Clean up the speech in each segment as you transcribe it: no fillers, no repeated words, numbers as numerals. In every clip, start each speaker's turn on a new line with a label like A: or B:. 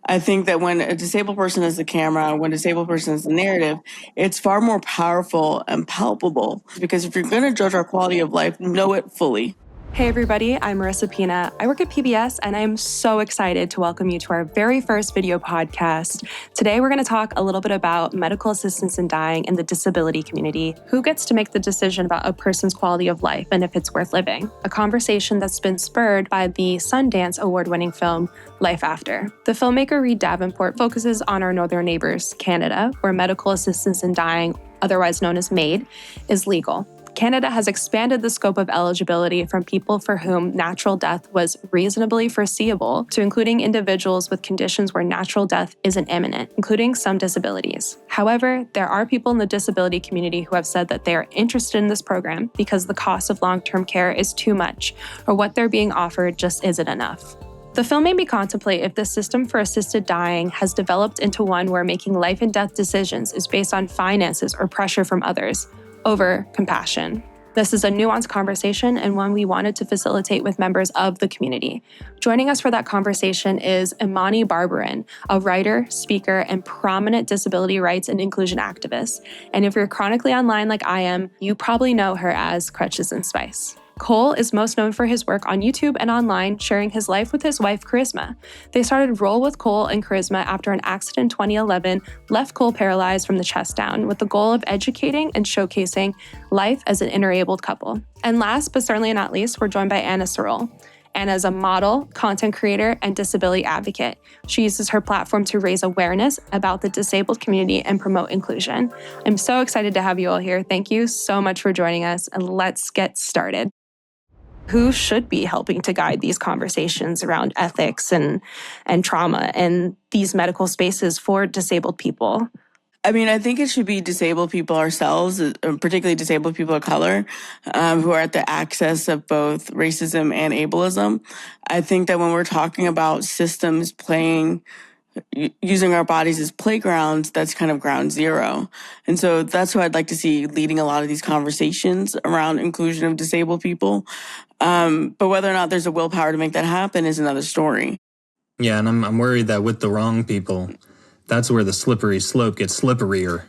A: I think that when a disabled person is the camera, when a disabled person is the narrative, it's far more powerful and palpable. Because if you're going to judge our quality of life, know it fully.
B: Hey everybody, I'm Marissa Pina. I work at PBS and I'm so excited to welcome you to our very first video podcast. Today we're going to talk a little bit about medical assistance in dying in the disability community. Who gets to make the decision about a person's quality of life and if it's worth living? A conversation that's been spurred by the Sundance award-winning film Life After. The filmmaker Reed Davenport focuses on our northern neighbors, Canada, where medical assistance in dying, otherwise known as MAID, is legal. Canada has expanded the scope of eligibility from people for whom natural death was reasonably foreseeable to including individuals with conditions where natural death isn't imminent, including some disabilities. However, there are people in the disability community who have said that they are interested in this program because the cost of long-term care is too much, or what they're being offered just isn't enough. The film made me contemplate if the system for assisted dying has developed into one where making life and death decisions is based on finances or pressure from others, over compassion. This is a nuanced conversation and one we wanted to facilitate with members of the community. Joining us for that conversation is Imani Barbarin, a writer, speaker, and prominent disability rights and inclusion activist. And if you're chronically online like I am, you probably know her as Crutches and Spice. Cole is most known for his work on YouTube and online, sharing his life with his wife, Charisma. They started Roll with Cole and Charisma after an accident in 2011 left Cole paralyzed from the chest down, with the goal of educating and showcasing life as an interabled couple. And last but certainly not least, we're joined by Anna Sorrell. Anna is a model, content creator, and disability advocate. She uses her platform to raise awareness about the disabled community and promote inclusion. I'm so excited to have you all here. Thank you so much for joining us, and let's get started. Who should be helping to guide these conversations around ethics and trauma in these medical spaces for disabled people?
A: I mean, I think it should be disabled people ourselves, particularly disabled people of color, who are at the access of both racism and ableism. I think that when we're talking about systems using our bodies as playgrounds, that's kind of ground zero. And so that's who I'd like to see leading a lot of these conversations around inclusion of disabled people. But whether or not there's a willpower to make that happen is another story.
C: Yeah, and I'm worried that with the wrong people, that's where the slippery slope gets slipperier,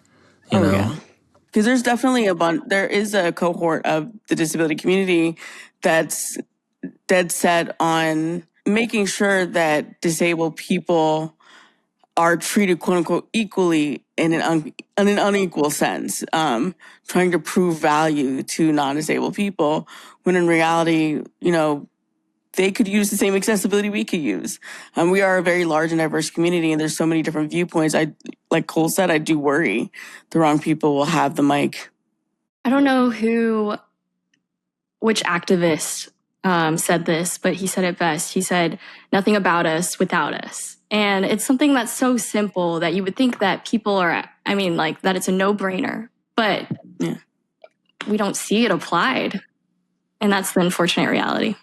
C: you know?
A: Yeah. Because there's definitely there is a cohort of the disability community that's dead set on making sure that disabled people are treated, quote unquote, equally in an unequal sense, trying to prove value to non-disabled people, when in reality, they could use the same accessibility we could use. We are a very large and diverse community, and there's so many different viewpoints. Like Cole said, I do worry the wrong people will have the mic.
D: I don't know which activist said this, but he said it best. He said, "Nothing about us without us." And it's something that's so simple that you would think that people that it's a no-brainer, but we don't see it applied. And that's the unfortunate reality.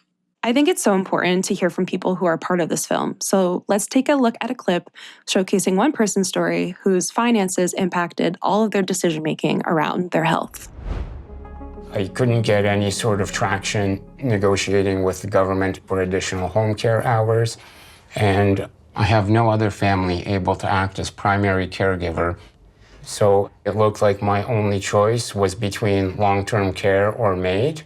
B: I think it's so important to hear from people who are part of this film. So let's take a look at a clip showcasing one person's story whose finances impacted all of their decision-making around their health.
E: I couldn't get any sort of traction negotiating with the government for additional home care hours, and I have no other family able to act as primary caregiver. So it looked like my only choice was between long-term care or MAID.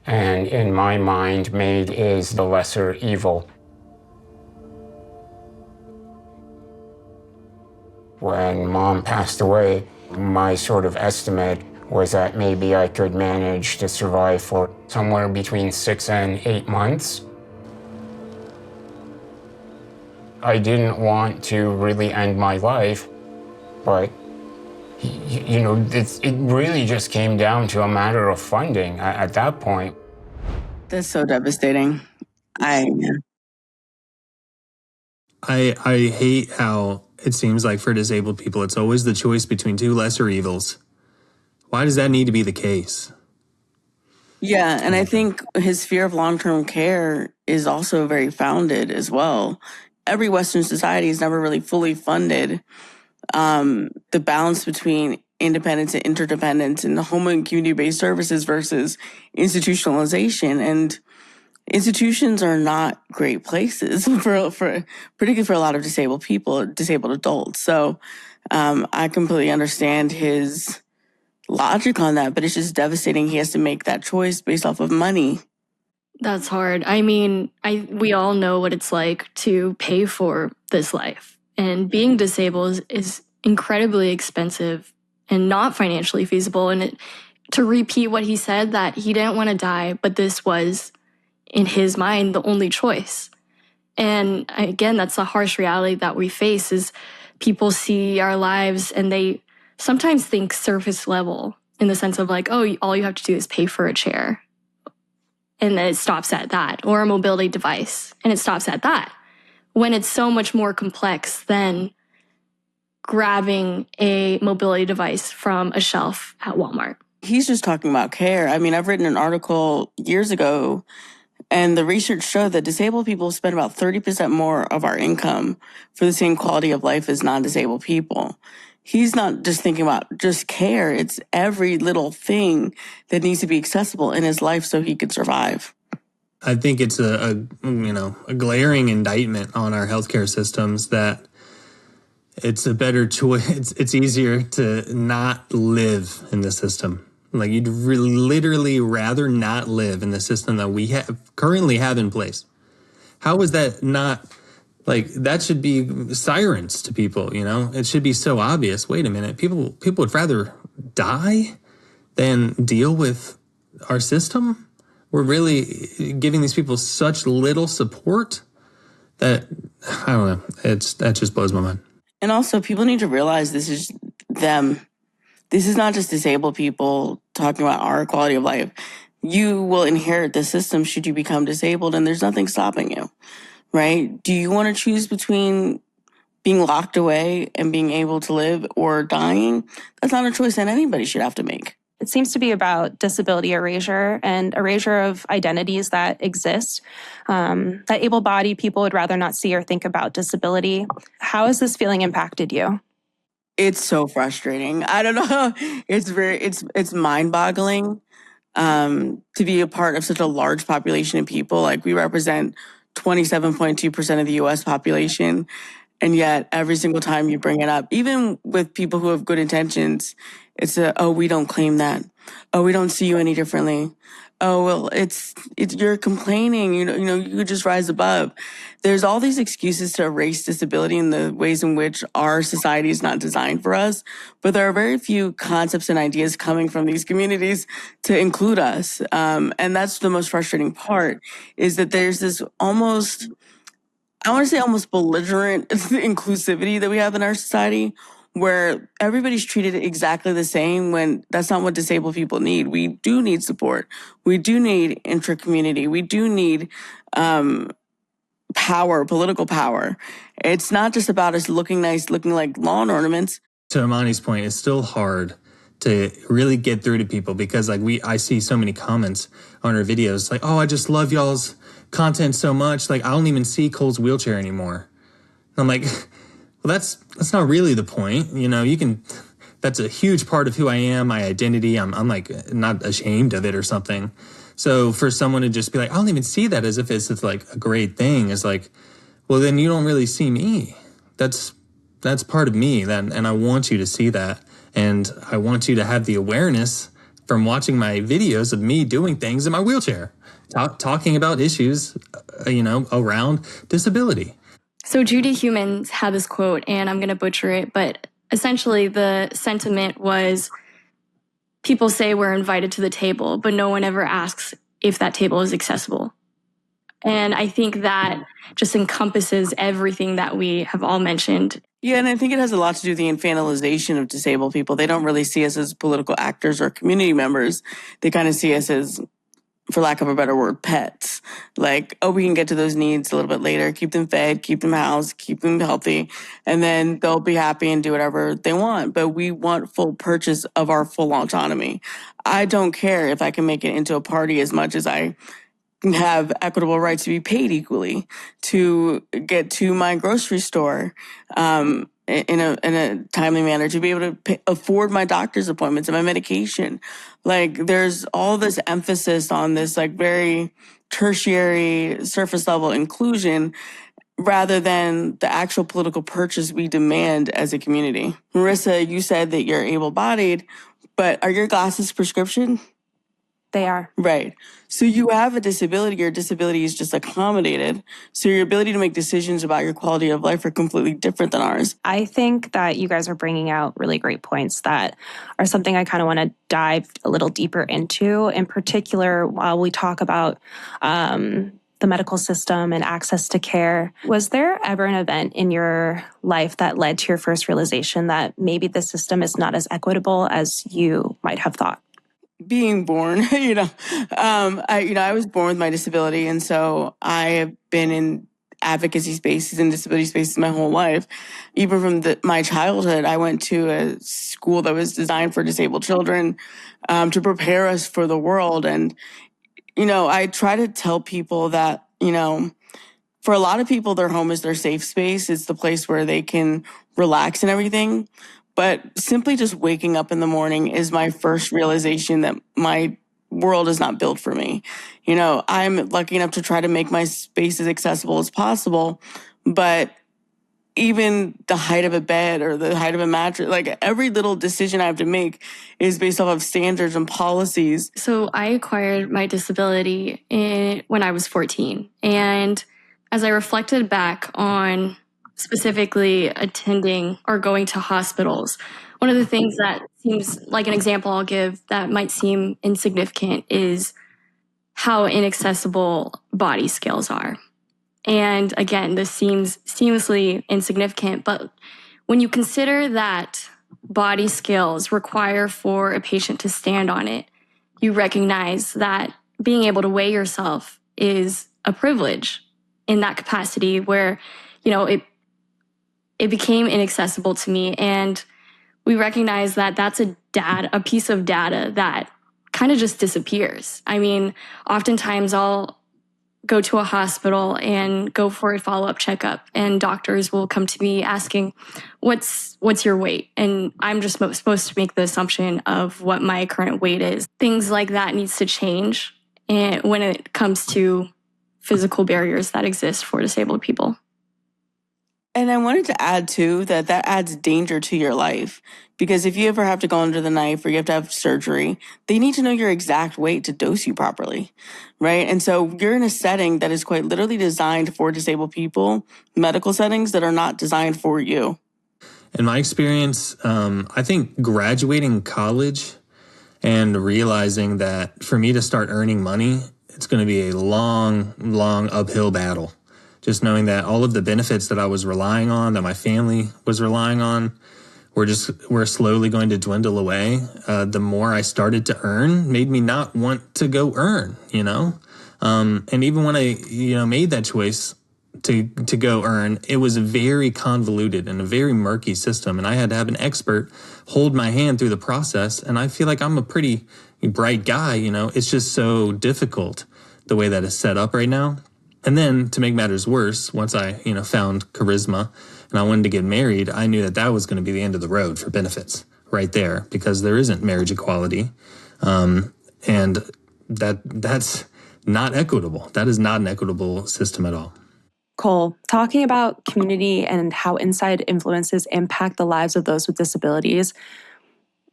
E: And in my mind, MAID is the lesser evil. When Mom passed away, my sort of estimate was that maybe I could manage to survive for somewhere between 6 and 8 months. I didn't want to really end my life, but it really just came down to a matter of funding at that point.
A: That's so devastating. I
C: hate how it seems like for disabled people, it's always the choice between two lesser evils. Why does that need to be the case?
A: Yeah, and I think his fear of long-term care is also very founded as well. Every Western society has never really fully funded the balance between independence and interdependence and the home and community-based services versus institutionalization. And institutions are not great places for particularly for a lot of disabled people, disabled adults. So I completely understand his logic on that, but it's just devastating. He has to make that choice based off of money.
D: That's hard. I mean, we all know what it's like to pay for this life. And being disabled is incredibly expensive and not financially feasible. And to repeat what he said, that he didn't want to die, but this was, in his mind, the only choice. And again, that's the harsh reality that we face is people see our lives and they sometimes think surface level in the sense of like, oh, all you have to do is pay for a chair. And then it stops at that, or a mobility device, and it stops at that. When it's so much more complex than grabbing a mobility device from a shelf at Walmart.
A: He's just talking about care. I mean, I've written an article years ago, and the research showed that disabled people spend about 30% more of our income for the same quality of life as non-disabled people. He's not just thinking about just care. It's every little thing that needs to be accessible in his life so he can survive.
C: I think it's a glaring indictment on our healthcare systems that it's a better choice. It's easier to not live in the system. Like you'd literally rather not live in the system that we currently have in place. How is that not? Like, that should be sirens to people, you know? It should be so obvious. Wait a minute. People would rather die than deal with our system? We're really giving these people such little support that, I don't know, that just blows my mind.
A: And also, people need to realize this is them. This is not just disabled people talking about our quality of life. You will inherit the system should you become disabled, and there's nothing stopping you. Right? Do you want to choose between being locked away and being able to live or dying? That's not a choice that anybody should have to make.
B: It seems to be about disability erasure and erasure of identities that exist, that able-bodied people would rather not see or think about disability. How has this feeling impacted you?
A: It's so frustrating. I don't know. It's mind-boggling to be a part of such a large population of people. Like, we represent 27.2% of the U.S. population. And yet every single time you bring it up, even with people who have good intentions, it's we don't claim that. Oh, we don't see you any differently. Oh, well, it's you're complaining, you know, you could just rise above. There's all these excuses to erase disability in the ways in which our society is not designed for us. But there are very few concepts and ideas coming from these communities to include us. And that's the most frustrating part, is that there's this almost, I want to say almost belligerent inclusivity that we have in our society, where everybody's treated exactly the same when that's not what disabled people need. We do need support. We do need intra-community. We do need power, political power. It's not just about us looking nice, looking like lawn ornaments.
C: To Armani's point, it's still hard to really get through to people because I see so many comments on our videos like, oh, I just love y'all's content so much. Like, I don't even see Cole's wheelchair anymore. And I'm like, well, that's not really the point. You know, that's a huge part of who I am, my identity. I'm like not ashamed of it or something. So for someone to just be like, I don't even see that as if it's like a great thing. It's like, well, then you don't really see me. That's part of me then. And I want you to see that. And I want you to have the awareness from watching my videos of me doing things in my wheelchair, talking about issues, around disability.
D: So Judy Humans had this quote, and I'm going to butcher it, but essentially the sentiment was, people say we're invited to the table, but no one ever asks if that table is accessible. And I think that just encompasses everything that we have all mentioned.
A: Yeah, and I think it has a lot to do with the infantilization of disabled people. They don't really see us as political actors or community members. They kind of see us as, for lack of a better word, pets. Like, oh, we can get to those needs a little bit later, keep them fed, keep them housed, keep them healthy, and then they'll be happy and do whatever they want. But we want full purchase of our full autonomy. I don't care if I can make it into a party as much as I have equitable rights to be paid equally, to get to my grocery store. in a timely manner, to be able to afford my doctor's appointments and my medication. Like, there's all this emphasis on this like very tertiary surface level inclusion rather than the actual political purchase we demand as a community. Marissa, you said that you're able-bodied, but are your glasses prescription?
B: They are.
A: Right. So you have a disability, your disability is just accommodated. So your ability to make decisions about your quality of life are completely different than ours.
B: I think that you guys are bringing out really great points that are something I kind of want to dive a little deeper into. In particular, while we talk about the medical system and access to care, was there ever an event in your life that led to your first realization that maybe the system is not as equitable as you might have thought?
A: Being born, I was born with my disability, and so I have been in advocacy spaces and disability spaces my whole life. Even from my childhood, I went to a school that was designed for disabled children to prepare us for the world. And, I try to tell people that, for a lot of people, their home is their safe space. It's the place where they can relax and everything. But simply just waking up in the morning is my first realization that my world is not built for me. I'm lucky enough to try to make my space as accessible as possible. But even the height of a bed or the height of a mattress, like every little decision I have to make is based off of standards and policies.
D: So I acquired my disability when I was 14. And as I reflected back on specifically attending or going to hospitals, one of the things that seems like an example I'll give that might seem insignificant is how inaccessible body scales are. And again, this seems seamlessly insignificant, but when you consider that body scales require for a patient to stand on it, you recognize that being able to weigh yourself is a privilege in that capacity where, it became inaccessible to me. And we recognize that that's a piece of data that kind of just disappears. I mean, oftentimes I'll go to a hospital and go for a follow-up checkup, and doctors will come to me asking, what's your weight? And I'm just supposed to make the assumption of what my current weight is. Things like that needs to change when it comes to physical barriers that exist for disabled people.
A: And I wanted to add, too, that adds danger to your life. Because if you ever have to go under the knife or you have to have surgery, they need to know your exact weight to dose you properly, right? And so you're in a setting that is quite literally designed for disabled people, medical settings that are not designed for you.
C: In my experience, I think graduating college and realizing that for me to start earning money, it's going to be a long, long uphill battle. Just knowing that all of the benefits that I was relying on, that my family was relying on, were slowly going to dwindle away. The more I started to earn made me not want to go earn, and even when I, made that choice to go earn, it was very convoluted and a very murky system. And I had to have an expert hold my hand through the process. And I feel like I'm a pretty bright guy, it's just so difficult the way that it's set up right now. And then to make matters worse, once I, found charisma and I wanted to get married, I knew that was going to be the end of the road for benefits right there, because there isn't marriage equality. And that's not equitable. That is not an equitable system at all.
B: Cole, talking about community and how inside influences impact the lives of those with disabilities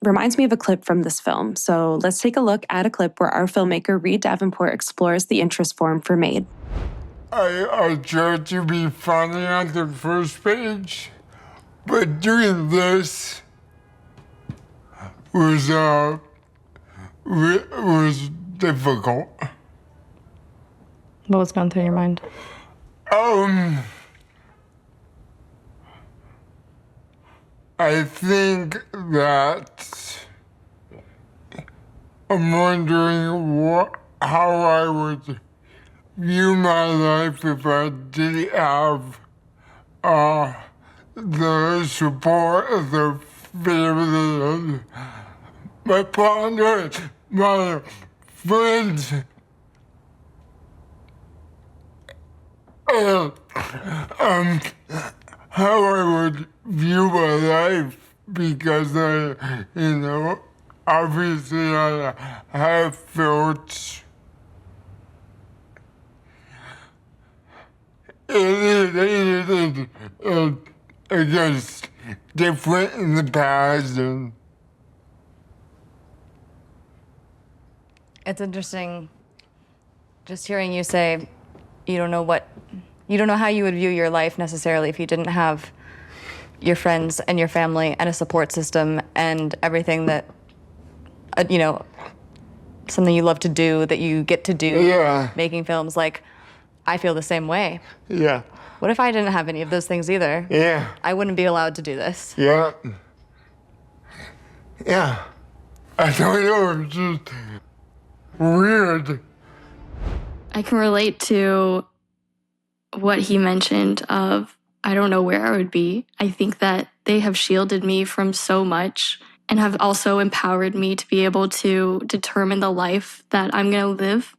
B: reminds me of a clip from this film. So let's take a look at a clip where our filmmaker Reed Davenport explores the interest form for MAID.
F: I tried to be funny on the first page, but doing this was difficult.
G: What was going through your mind?
F: I think that I'm wondering how I would view my life if I didn't have the support of the family and my partner, my friends. how I would view my life because obviously I have felt it is, I guess, different in the past. And
G: It's interesting just hearing you say you don't know how you would view your life necessarily if you didn't have your friends and your family and a support system and everything that, something you love to do that you get to do.
F: Yeah.
G: Making films. Like, I feel the same way.
F: yeah,
G: What if I didn't have any of those things either?
F: yeah,
G: I wouldn't be allowed to do this.
F: yeah, yeah. I don't know, it's just weird.
D: I can relate to what he mentioned of I don't know where I would be. I think that they have shielded me from so much and have also empowered me to be able to determine the life that I'm going to live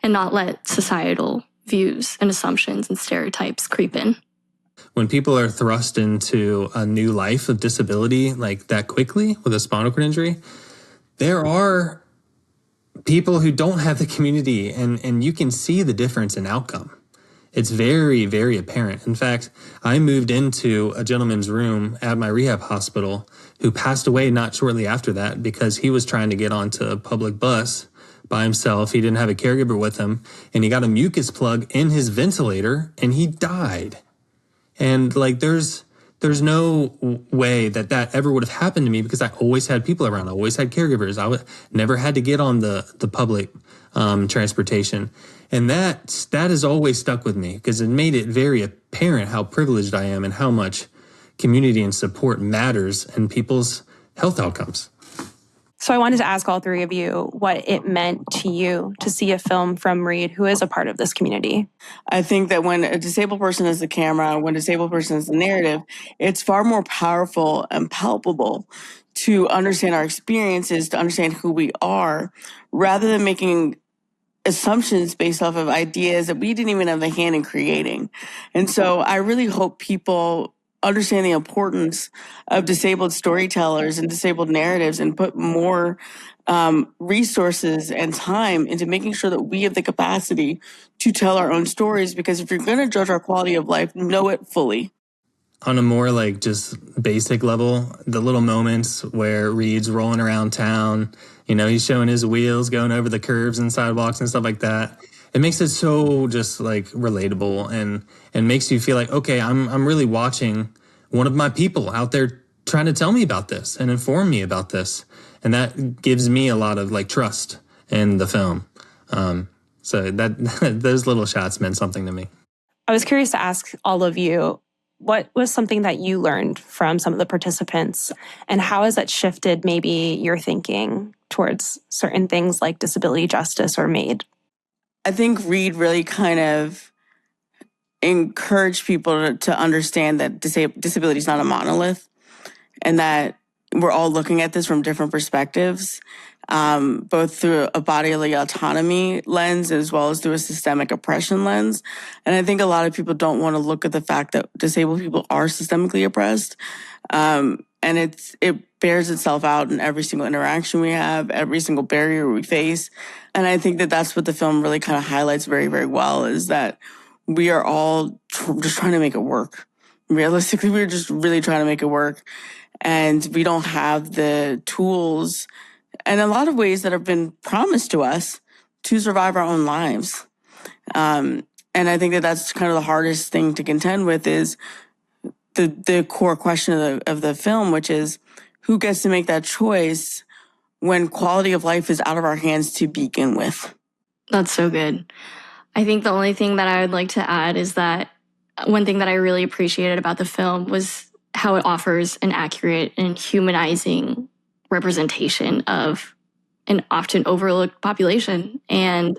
D: and not let societal views and assumptions and stereotypes creep in.
C: When people are thrust into a new life of disability like that quickly with a spinal cord injury, there are people who don't have the community, and you can see the difference in outcome. It's very, very apparent. In fact, I moved into a gentleman's room at my rehab hospital who passed away not shortly after that because he was trying to get onto a public bus by himself. He didn't have a caregiver with him, and he got a mucus plug in his ventilator and he died. And like, there's no way that ever would have happened to me because I always had people around. I always had caregivers. Never had to get on the public transportation. And that has always stuck with me because it made it very apparent how privileged I am and how much community and support matters in people's health outcomes.
B: So I wanted to ask all three of you what it meant to you to see a film from Reed, who is a part of this community.
A: I think that when a disabled person is the camera, when a disabled person is the narrative, it's far more powerful and palpable to understand our experiences, to understand who we are, rather than making assumptions based off of ideas that we didn't even have a hand in creating. And so I really hope people understand the importance of disabled storytellers and disabled narratives and put more resources and time into making sure that we have the capacity to tell our own stories. Because if you're going to judge our quality of life, know it fully.
C: On a more like just basic level, the little moments where Reed's rolling around town, he's showing his wheels, going over the curves and sidewalks and stuff like that. It makes it so just like relatable and makes you feel like, okay, I'm really watching one of my people out there trying to tell me about this and inform me about this. And that gives me a lot of like trust in the film. So that those little shots meant something to me.
B: I was curious to ask all of you, what was something that you learned from some of the participants, and how has that shifted maybe your thinking towards certain things like disability justice or MAID?
A: I think Reed really kind of encouraged people to understand that disability is not a monolith and that we're all looking at this from different perspectives, both through a bodily autonomy lens as well as through a systemic oppression lens. And I think a lot of people don't want to look at the fact that disabled people are systemically oppressed. And it bears itself out in every single interaction we have, every single barrier we face. And I think that that's what the film really kind of highlights very, very well, is that we are all just trying to make it work. Realistically, we're just really trying to make it work. And we don't have the tools and a lot of ways that have been promised to us to survive our own lives. And I think that that's kind of the hardest thing to contend with, is the core question of the film, which is who gets to make that choice when quality of life is out of our hands to begin with.
D: That's so good. I think the only thing that I would like to add is that one thing that I really appreciated about the film was how it offers an accurate and humanizing representation of an often overlooked population. And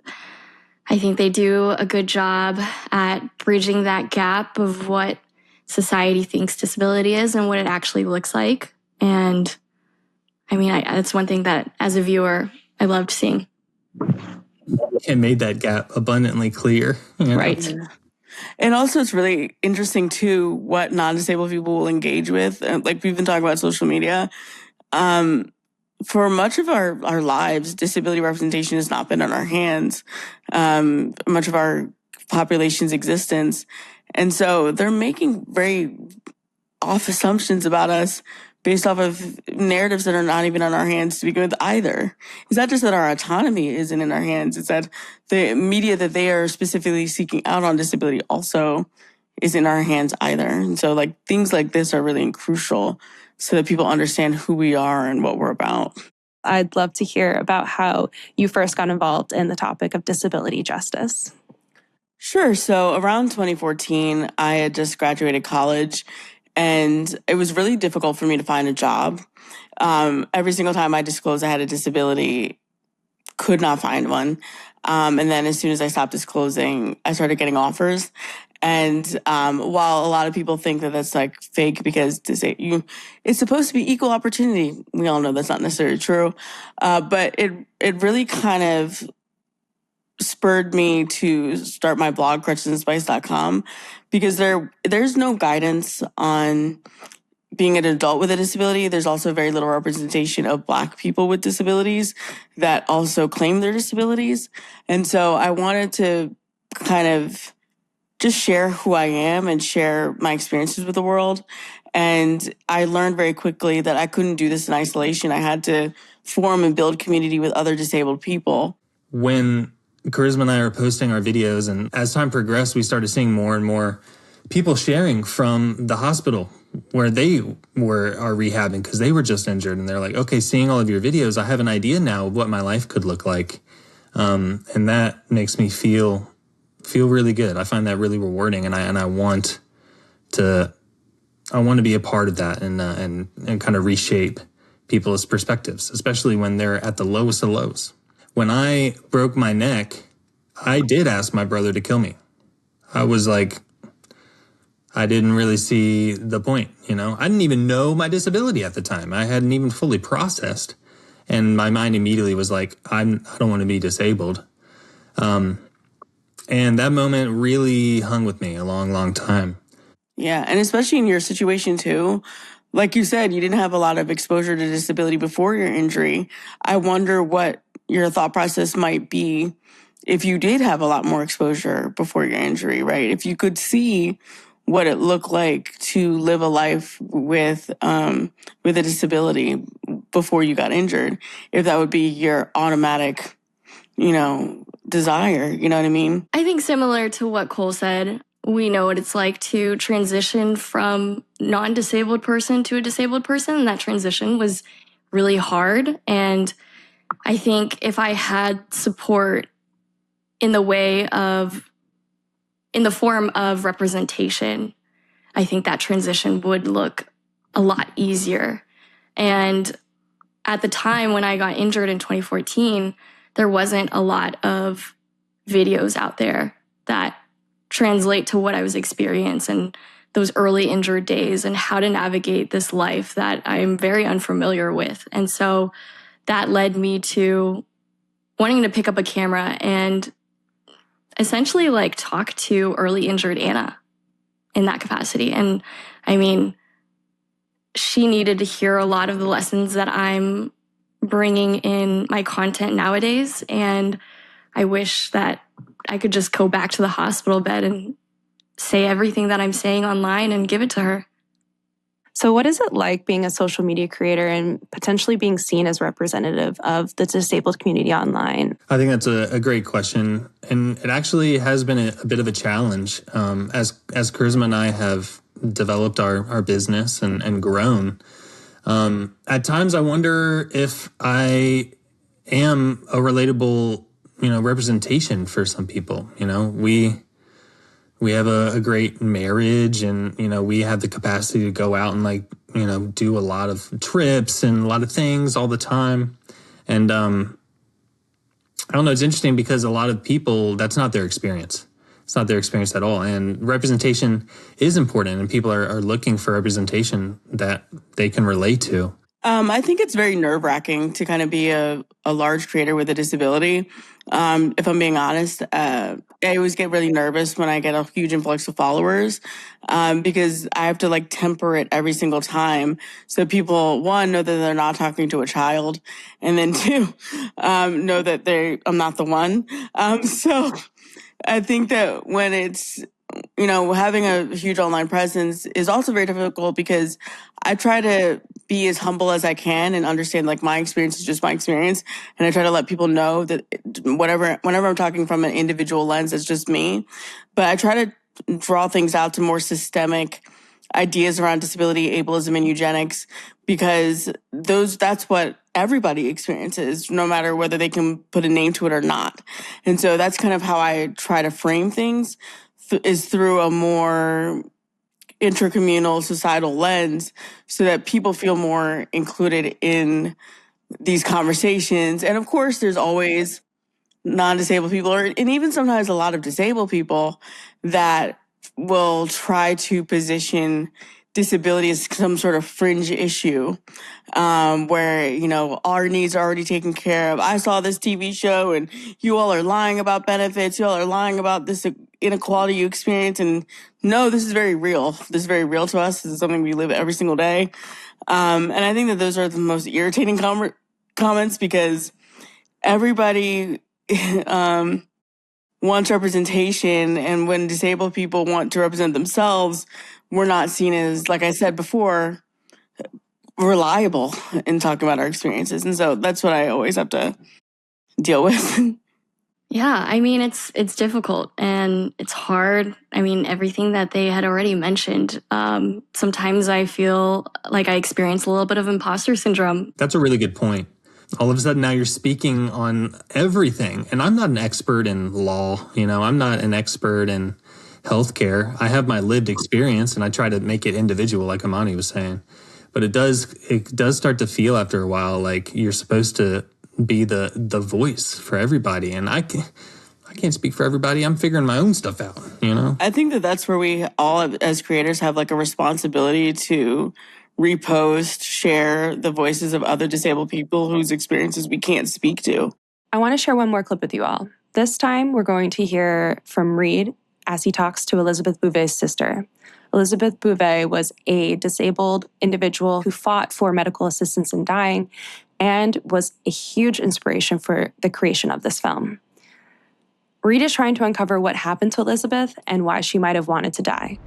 D: I think they do a good job at bridging that gap of what society thinks disability is and what it actually looks like. And I mean, that's one thing that as a viewer, I loved seeing.
C: It made that gap abundantly clear.
D: Right.
A: And also, it's really interesting, too, what non-disabled people will engage with. Like, we've been talking about social media. For much of our lives, disability representation has not been in our hands, much of our population's existence. And so they're making very off assumptions about us based off of narratives that are not even in our hands to begin with either. It's not just that our autonomy isn't in our hands, it's that the media that they are specifically seeking out on disability also isn't in our hands either. And so like things like this are really crucial so that people understand who we are and what we're about.
B: I'd love to hear about how you first got involved in the topic of disability justice.
A: Sure. So around 2014, I had just graduated college, and it was really difficult for me to find a job. Every single time I disclosed I had a disability, could not find one. And then as soon as I stopped disclosing, I started getting offers. And while a lot of people think that that's like fake because it's supposed to be equal opportunity, we all know that's not necessarily true. But it really kind of spurred me to start my blog, crutchesandspice.com, because there's no guidance on being an adult with a disability. There's also very little representation of Black people with disabilities that also claim their disabilities. And so I wanted to kind of just share who I am and share my experiences with the world. And I learned very quickly that I couldn't do this in isolation. I had to form and build community with other disabled people.
C: When Charisma and I are posting our videos, and as time progressed, we started seeing more and more people sharing from the hospital where they are rehabbing because they were just injured. And they're like, okay, seeing all of your videos, I have an idea now of what my life could look like. And that makes me feel really good. I find that really rewarding, and I want to be a part of that and kind of reshape people's perspectives, especially when they're at the lowest of lows. When I broke my neck, I did ask my brother to kill me. I was like, I didn't really see the point, I didn't even know my disability at the time. I hadn't even fully processed. And my mind immediately was like, I don't want to be disabled. And that moment really hung with me a long, long time.
A: Yeah, and especially in your situation too, like you said, you didn't have a lot of exposure to disability before your injury. I wonder what your thought process might be if you did have a lot more exposure before your injury, right? If you could see what it looked like to live a life with a disability before you got injured, if that would be your automatic, desire, you know what I mean?
D: I think similar to what Cole said, we know what it's like to transition from non-disabled person to a disabled person. And that transition was really hard. And I think if I had support in the form of representation, I think that transition would look a lot easier. And at the time when I got injured in 2014, there wasn't a lot of videos out there that translate to what I was experiencing and those early injured days and how to navigate this life that I'm very unfamiliar with. And so that led me to wanting to pick up a camera and essentially talk to early injured Anna in that capacity. And I mean, she needed to hear a lot of the lessons that I'm bringing in my content nowadays. And I wish that I could just go back to the hospital bed and say everything that I'm saying online and give it to her.
B: So what is it like being a social media creator and potentially being seen as representative of the disabled community online?
C: I think that's a great question. And it actually has been a bit of a challenge. As Charisma and I have developed our business and grown, at times I wonder if I am a relatable, representation for some people. We have a great marriage, and, we have the capacity to go out and do a lot of trips and a lot of things all the time. And I don't know, it's interesting because a lot of people, that's not their experience. It's not their experience at all. And representation is important, and people are looking for representation that they can relate to.
A: I think it's very nerve-wracking to kind of be a large creator with a disability. If I'm being honest, I always get really nervous when I get a huge influx of followers, because I have to like temper it every single time. So people, one, know that they're not talking to a child, and then two, know that I'm not the one. So I think that when it's, having a huge online presence is also very difficult because I try to be as humble as I can and understand like my experience is just my experience. And I try to let people know that whenever I'm talking from an individual lens, it's just me. But I try to draw things out to more systemic ideas around disability, ableism, and eugenics, because that's what everybody experiences, no matter whether they can put a name to it or not. And so that's kind of how I try to frame things, is through a more intercommunal societal lens, so that people feel more included in these conversations. And of course, there's always non-disabled people, and even sometimes a lot of disabled people that will try to position disability as some sort of fringe issue, where, our needs are already taken care of. I saw this TV show and you all are lying about benefits. You all are lying about this inequality you experience. And no, this is very real. This is very real to us. This is something we live every single day. And I think that those are the most irritating comments, because everybody wants representation. And when disabled people want to represent themselves, we're not seen as, like I said before, reliable in talking about our experiences. And so that's what I always have to deal with.
D: Yeah, I mean, it's difficult and it's hard. I mean, everything that they had already mentioned. Sometimes I feel like I experience a little bit of imposter syndrome.
C: That's a really good point. All of a sudden now you're speaking on everything. And I'm not an expert in law. I'm not an expert in healthcare. I have my lived experience and I try to make it individual, like Amani was saying. But it does start to feel after a while like you're supposed to be the voice for everybody. And I can't speak for everybody. I'm figuring my own stuff out,
A: I think that that's where we all as creators have like a responsibility to repost, share the voices of other disabled people whose experiences we can't speak to.
B: I want to share one more clip with you all. This time, we're going to hear from Reed as he talks to Elizabeth Bouvet's sister. Elizabeth Bouvet was a disabled individual who fought for medical assistance in dying and was a huge inspiration for the creation of this film. Reed is trying to uncover what happened to Elizabeth and why she might have wanted to die.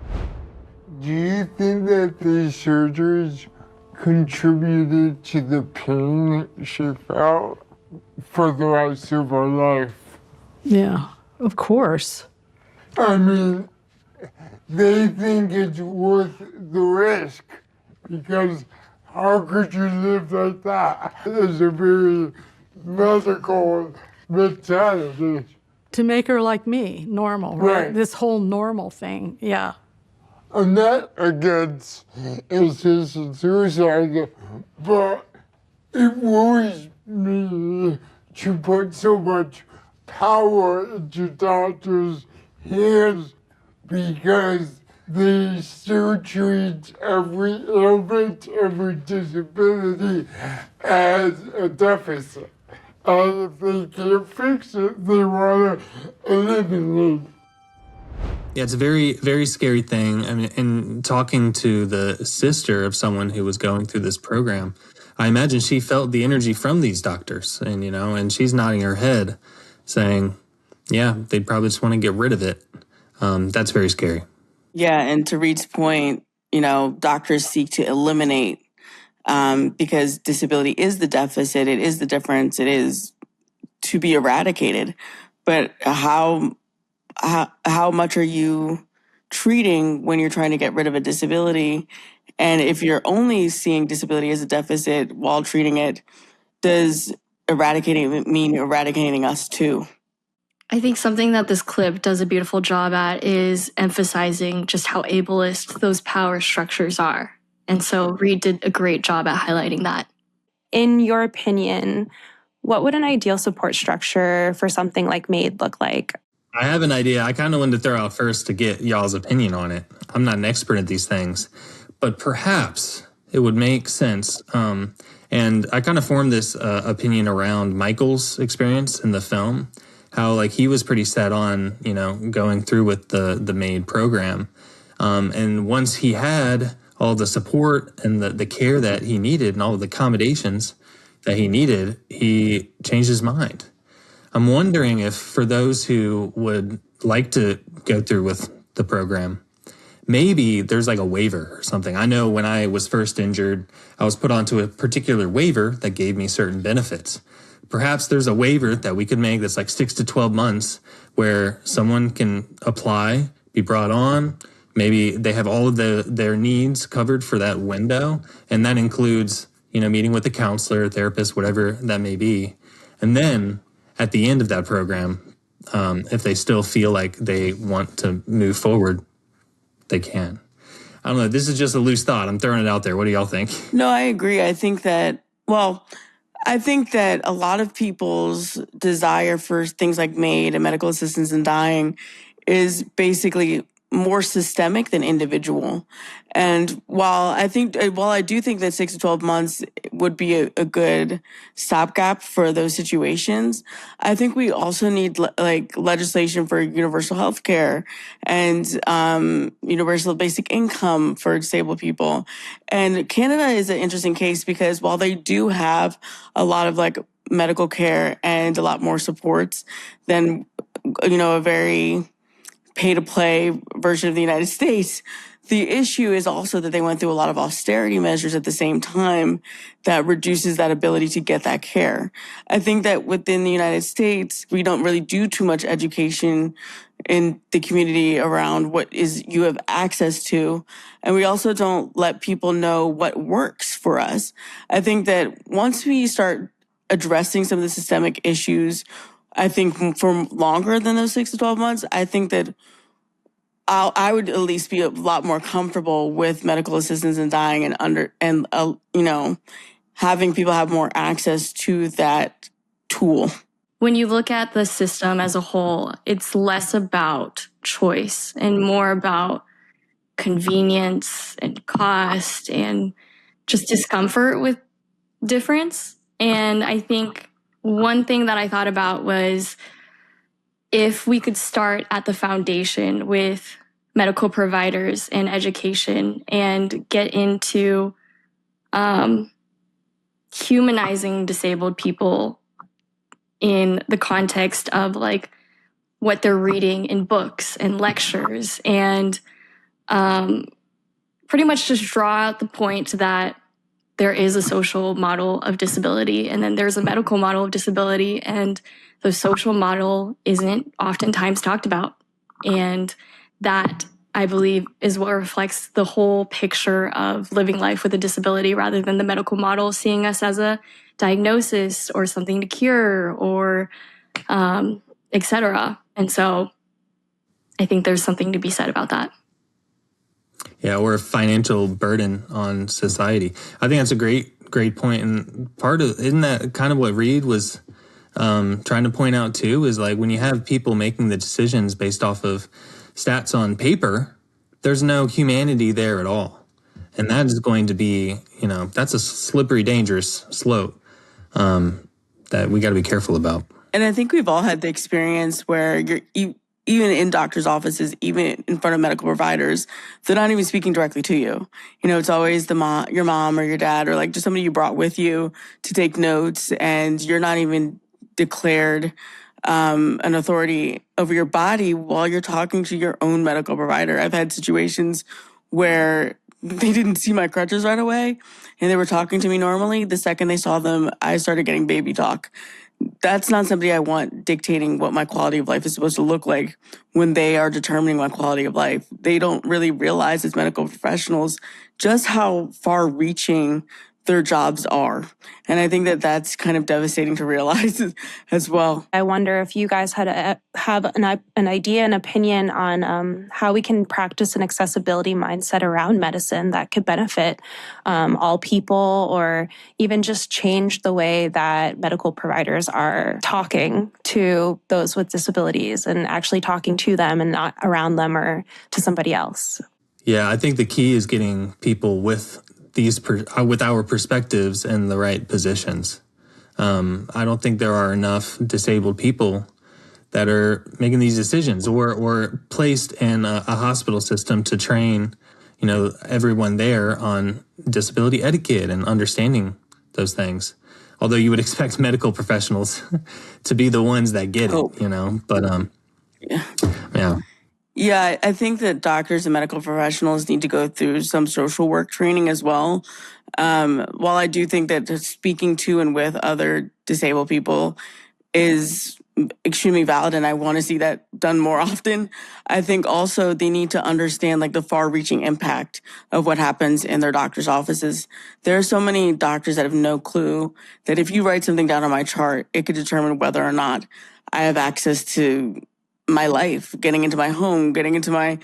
F: Do you think that these surgeries contributed to the pain she felt for the rest of her life?
H: Yeah, of course.
F: I mean, they think it's worth the risk, because how could you live like that? It's a very medical mentality.
H: To make her like me, normal, right?
F: Right.
H: This whole normal thing, yeah.
F: I'm not against assisted suicide, but it worries me to put so much power into doctors' hands, because they still treat every ailment, every disability as a deficit. And if they can't fix it, they want to eliminate it.
C: Yeah, it's a very, very scary thing. I mean, and talking to the sister of someone who was going through this program, I imagine she felt the energy from these doctors, and and she's nodding her head, saying, "Yeah, they'd probably just want to get rid of it." That's very scary.
A: Yeah, and to Reed's point, doctors seek to eliminate, because disability is the deficit, it is the difference, it is to be eradicated. But how much are you treating when you're trying to get rid of a disability? And if you're only seeing disability as a deficit while treating it, does eradicating it mean eradicating us too?
D: I think something that this clip does a beautiful job at is emphasizing just how ableist those power structures are. And so Reed did a great job at highlighting that.
B: In your opinion, what would an ideal support structure for something like MAID look like?
C: I have an idea. I kind of wanted to throw out first to get y'all's opinion on it. I'm not an expert at these things, but perhaps It would make sense. And I kind of formed this opinion around Michael's experience in the film, how like he was pretty set on, going through with the MAID program. And once he had all the support and the care that he needed and all of the accommodations that he needed, he changed his mind. I'm wondering if for those who would like to go through with the program, maybe there's like a waiver or something. I know when I was first injured, I was put onto a particular waiver that gave me certain benefits. Perhaps there's a waiver that we could make that's like 6 to 12 months where someone can apply, be brought on. Maybe they have all of their needs covered for that window. And that includes, meeting with a counselor, therapist, whatever that may be. And then at the end of that program, if they still feel like they want to move forward, they can. I don't know. This is just a loose thought. I'm throwing it out there. What do y'all think?
A: No, I agree. I think that a lot of people's desire for things like MAID and medical assistance in dying is basically more systemic than individual. And while I do think that 6 to 12 months would be a good stopgap for those situations, I think we also need legislation for universal health care and universal basic income for disabled people. And Canada is an interesting case because while they do have a lot of medical care and a lot more supports than, a very pay-to-play version of the United States, the issue is also that they went through a lot of austerity measures at the same time that reduces that ability to get that care. I think that within the United States, we don't really do too much education in the community around what you have access to. And we also don't let people know what works for us. I think that once we start addressing some of the systemic issues, I think for longer than those 6 to 12 months, I think that I would at least be a lot more comfortable with medical assistance in dying and having people have more access to that tool.
D: When you look at the system as a whole, it's less about choice and more about convenience and cost and just discomfort with difference. And I think one thing that I thought about was if we could start at the foundation with medical providers and education and get into humanizing disabled people in the context of what they're reading in books and lectures and pretty much just draw out the point that there is a social model of disability and then there's a medical model of disability, and the social model isn't oftentimes talked about. And that, I believe, is what reflects the whole picture of living life with a disability rather than the medical model seeing us as a diagnosis or something to cure or et cetera. And so I think there's something to be said about that.
C: Yeah, or a financial burden on society. I think that's a great point. And isn't that kind of what Reed was trying to point out too, is when you have people making the decisions based off of stats on paper, there's no humanity there at all. And that is going to be, that's a slippery, dangerous slope that we got to be careful about.
A: And I think we've all had the experience where even in doctors' offices, even in front of medical providers, they're not even speaking directly to you. It's always your mom or your dad or just somebody you brought with you to take notes, and you're not even declared an authority over your body while you're talking to your own medical provider. I've had situations where they didn't see my crutches right away and they were talking to me normally. The second they saw them, I started getting baby talk. That's not somebody I want dictating what my quality of life is supposed to look like when they are determining my quality of life. They don't really realize as medical professionals just how far-reaching their jobs are. And I think that that's kind of devastating to realize as well.
B: I wonder if you guys have an idea, an opinion on how we can practice an accessibility mindset around medicine that could benefit all people, or even just change the way that medical providers are talking to those with disabilities and actually talking to them and not around them or to somebody else.
C: Yeah, I think the key is getting people with with our perspectives in the right positions. I don't think there are enough disabled people that are making these decisions or placed in a hospital system to train, everyone there on disability etiquette and understanding those things. Although you would expect medical professionals to be the ones that get it, but yeah.
A: Yeah, I think that doctors and medical professionals need to go through some social work training as well. While I do think that speaking to and with other disabled people is extremely valid, and I want to see that done more often, I think also they need to understand like the far-reaching impact of what happens in their doctor's offices. There are so many doctors that have no clue that if you write something down on my chart, it could determine whether or not I have access to my life, getting into my home, getting into my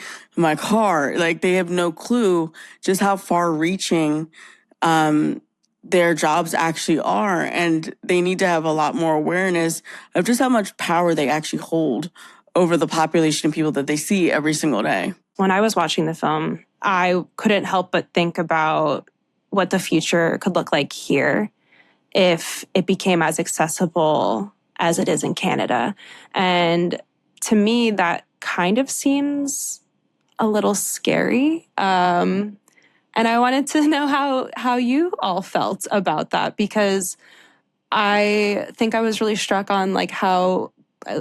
A: car. Like, they have no clue just how far-reaching their jobs actually are. And they need to have a lot more awareness of just how much power they actually hold over the population of people that they see every single day.
B: When I was watching the film, I couldn't help but think about what the future could look like here if it became as accessible as it is in Canada. And to me, that kind of seems a little scary. And I wanted to know how you all felt about that, because I think I was really struck on like how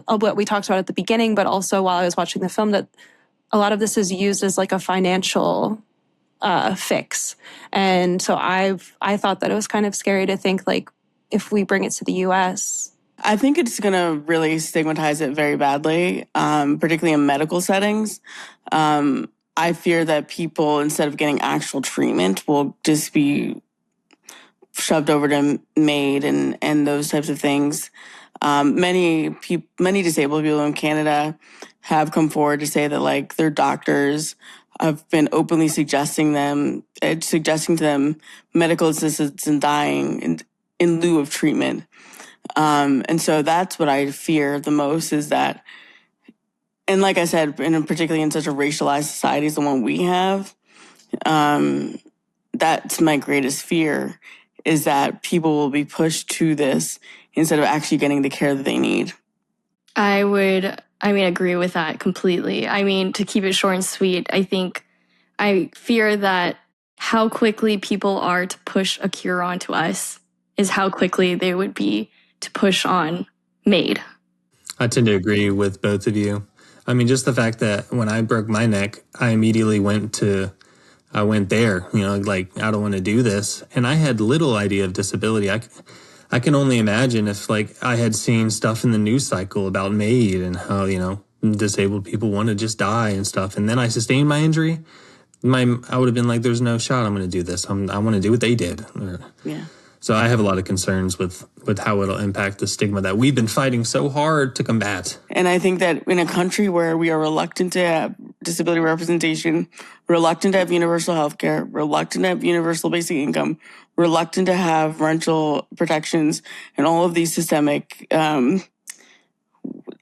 B: what we talked about at the beginning, but also while I was watching the film, that a lot of this is used as like a financial fix. And so I thought that it was kind of scary to think like if we bring it to the US.
A: I think it's going to really stigmatize it very badly, particularly in medical settings. I fear that people, instead of getting actual treatment, will just be shoved over to MAID and those types of things. Many disabled people in Canada have come forward to say that like their doctors have been openly suggesting to them medical assistance in dying in lieu of treatment. And so that's what I fear the most, is that, and like I said, and particularly in such a racialized society as the one we have, that's my greatest fear, is that people will be pushed to this instead of actually getting the care that they need.
D: I agree with that completely. To keep it short and sweet, I fear that how quickly people are to push a cure onto us is how quickly they would be to push on MAID.
C: I tend to agree with both of you. Just the fact that when I broke my neck, I immediately went there, I don't want to do this. And I had little idea of disability. I can only imagine if I had seen stuff in the news cycle about MAID and how, disabled people want to just die and stuff. And then I sustained my injury. I would have been like, there's no shot I'm going to do this. I want to do what they did.
A: Yeah.
C: So I have a lot of concerns with how it'll impact the stigma that we've been fighting so hard to combat.
A: And I think that in a country where we are reluctant to have disability representation, reluctant to have universal health care, reluctant to have universal basic income, reluctant to have rental protections, and all of these systemic,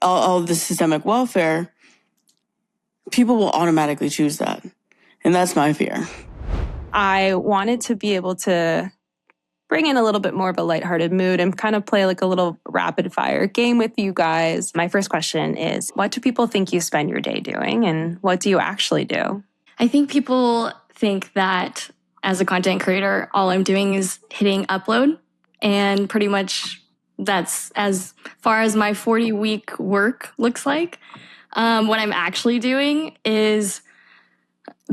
A: all of the systemic welfare, people will automatically choose that. And that's my fear.
B: I wanted to be able to bring in a little bit more of a lighthearted mood and kind of play like a little rapid fire game with you guys. My first question is, what do people think you spend your day doing, and what do you actually do?
D: I think people think that as a content creator, all I'm doing is hitting upload, and pretty much that's as far as my 40-week work looks like. What I'm actually doing is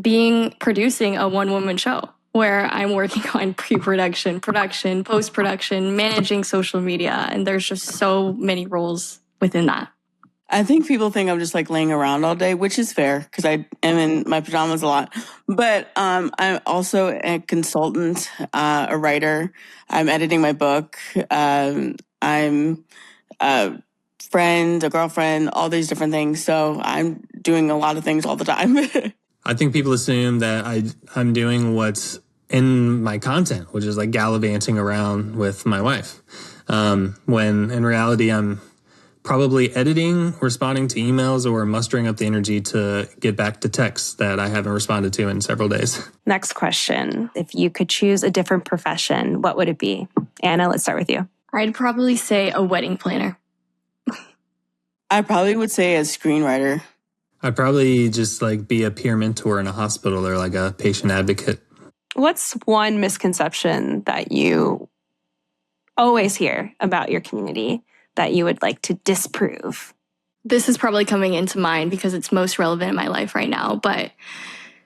D: producing a one-woman show, where I'm working on pre-production, production, post-production, managing social media, and there's just so many roles within that.
A: I think people think I'm just laying around all day, which is fair because I am in my pajamas a lot. But I'm also a consultant, a writer. I'm editing my book. I'm a friend, a girlfriend, all these different things. So I'm doing a lot of things all the time.
C: I think people assume that I'm doing what's in my content, which is gallivanting around with my wife. When in reality, I'm probably editing, responding to emails, or mustering up the energy to get back to texts that I haven't responded to in several days.
B: Next question. If you could choose a different profession, what would it be? Anna, let's start with you.
D: I'd probably say a wedding planner.
A: I probably would say a screenwriter.
C: I'd probably just like be a peer mentor in a hospital or like a patient advocate.
B: What's one misconception that you always hear about your community that you would like to disprove?
D: This is probably coming into mind because it's most relevant in my life right now, but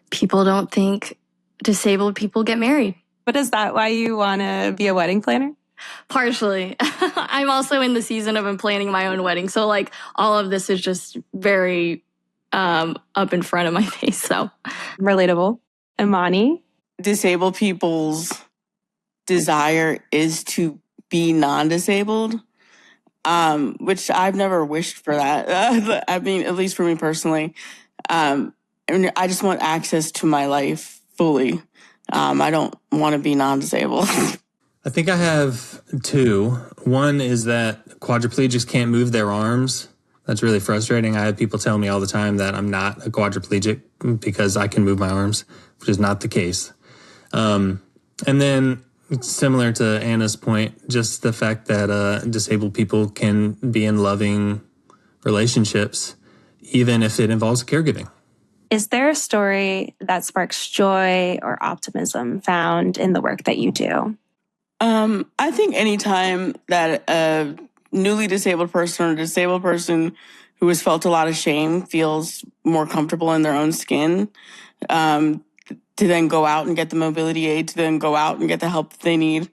D: people don't think disabled people get married.
B: But is that why you want to be a wedding planner?
D: Partially. I'm also in the season of planning my own wedding. So like all of this is just very up in front of my face. So
B: Relatable. Imani?
A: Disabled people's desire is to be non-disabled, which I've never wished for that. I mean, at least for me personally. I just want access to my life fully. I don't want to be non-disabled.
C: I think I have two. One is that quadriplegics can't move their arms. That's really frustrating. I have people tell me all the time that I'm not a quadriplegic because I can move my arms, which is not the case. And then similar to Anna's point, just the fact that disabled people can be in loving relationships, even if it involves caregiving.
B: Is there a story that sparks joy or optimism found in the work that you do?
A: I think anytime that a newly disabled person or a disabled person who has felt a lot of shame feels more comfortable in their own skin, to then go out and get the mobility aid, to then go out and get the help that they need,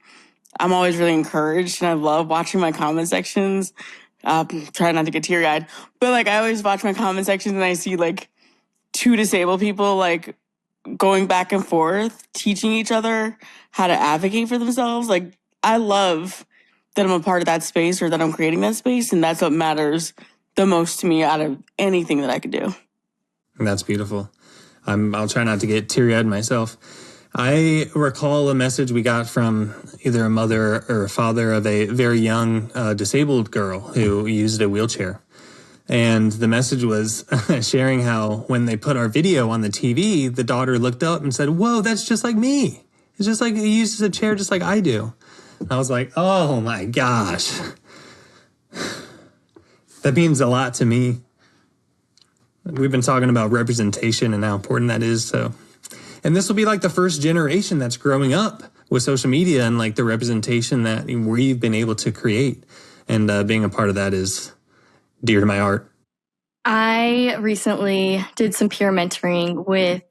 A: I'm always really encouraged, and I love watching my comment sections. Try not to get teary-eyed, but like I always watch my comment sections and I see like two disabled people like going back and forth, teaching each other how to advocate for themselves. Like, I love that I'm a part of that space or that I'm creating that space. And that's what matters the most to me out of anything that I could do.
C: That's beautiful. I'll try not to get teary-eyed myself. I recall a message we got from either a mother or a father of a very young disabled girl who used a wheelchair. And the message was sharing how when they put our video on the TV, the daughter looked up and said, "Whoa, that's just like me. It's just like he uses a chair just like I do." I was like, oh my gosh. That means a lot to me. We've been talking about representation and how important that is. And this will be like the first generation that's growing up with social media and like the representation that we've been able to create. And being a part of that is dear to my heart.
D: I recently did some peer mentoring with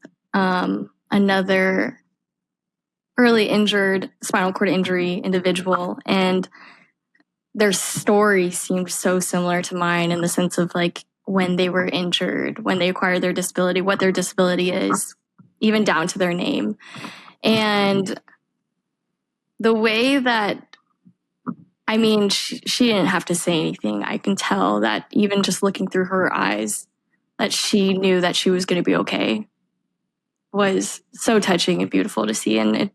D: another early injured spinal cord injury individual, and their story seemed so similar to mine in the sense of like when they were injured, when they acquired their disability, what their disability is, even down to their name. And the way that, I mean, she didn't have to say anything. I can tell that even just looking through her eyes, that she knew that she was going to be okay, was so touching and beautiful to see. And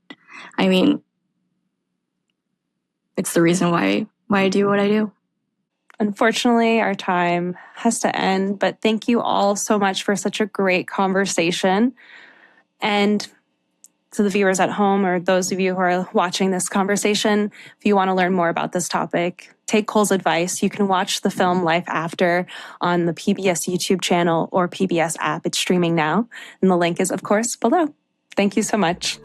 D: it's the reason why I do what I do.
B: Unfortunately, our time has to end, but thank you all so much for such a great conversation. And to the viewers at home or those of you who are watching this conversation, if you want to learn more about this topic, take Cole's advice. You can watch the film Life After on the PBS YouTube channel or PBS app. It's streaming now. And the link is, of course, below. Thank you so much.